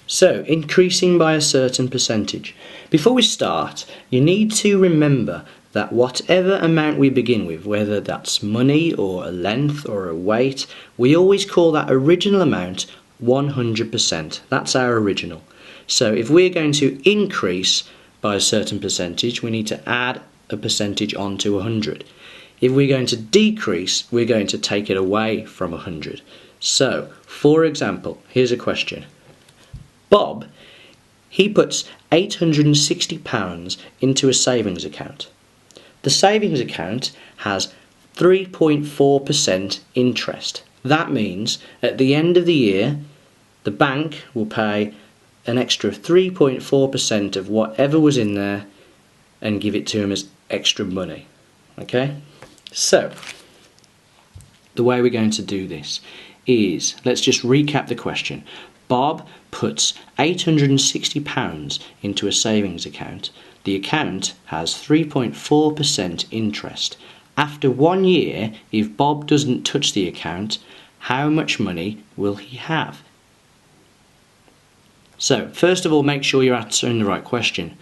So, increasing by a certain percentage. Before we start, you need to remember that whatever amount we begin with, whether that's money or a length or a weight, we always call that original amount 100%. That's our original. So if we're going to increase by a certain percentage, we need to add a percentage onto 100. If we're going to decrease, we're going to take it away from 100. So, for example, here's a question. Bob, he puts £860 into a savings account. The savings account has 3.4% interest. That means at the end of the year, the bank will pay an extra 3.4% of whatever was in there and give it to him as extra money. Okay? So, the way we're going to do this is, let's just recap the question. Bob puts £860 into a savings account. The account has 3.4% interest. After 1 year, if Bob doesn't touch the account, how much money will he have? So, first of all, make sure you're answering the right question.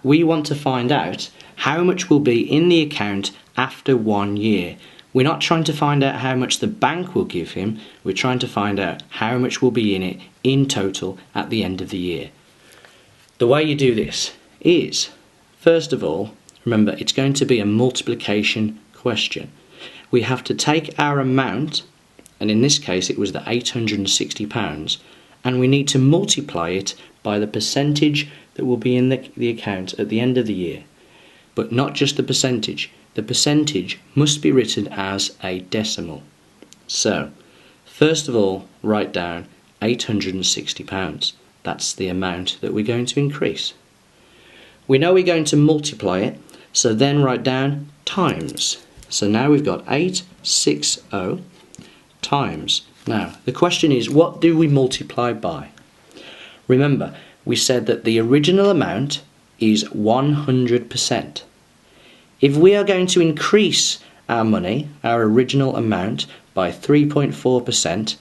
We want to find out how much will be in the account after 1 year. We're not trying to find out how much the bank will give him, we're trying to find out how much will be in it in total at the end of the year. The way you do this is, first of all, remember it's going to be a multiplication question. We have to take our amount, and in this case it was the £860, and we need to multiply it by the percentage that will be in the account at the end of the year. But not just the percentage. The percentage must be written as a decimal. So, first of all, write down £860. That's the amount that we're going to increase. We know we're going to multiply it, so then write down times. So now we've got 860 times. Now, the question is, what do we multiply by? Remember, we said that the original amount is 100%. If we are going to increase our money, our original amount, by 3.4%,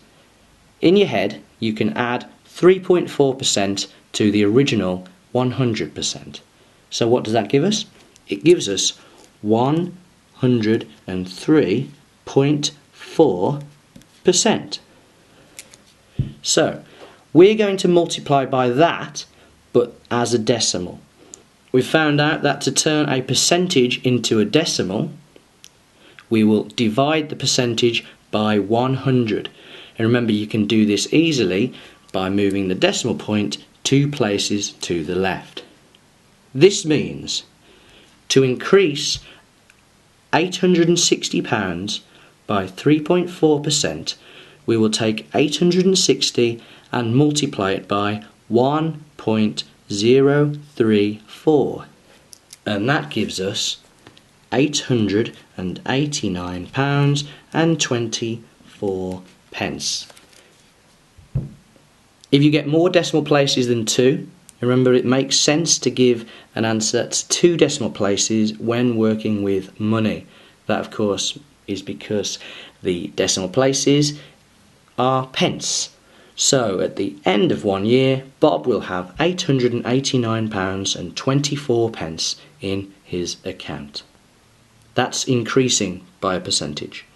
in your head you can add 3.4% to the original 100%. So what does that give us? It gives us 103.4%. So we're going to multiply by that, but as a decimal. We found out that to turn a percentage into a decimal, we will divide the percentage by 100. And remember, you can do this easily by moving the decimal point 2 places to the left. This means to increase £860 by 3.4%, we will take 860 and multiply it by 1.034, and that gives us £889.24. If you get more decimal places than 2, remember it makes sense to give an answer that's 2 decimal places when working with money. That of course is because the decimal places are pence. So at the end of 1 year, Bob will have £889.24 in his account. That's increasing by a percentage.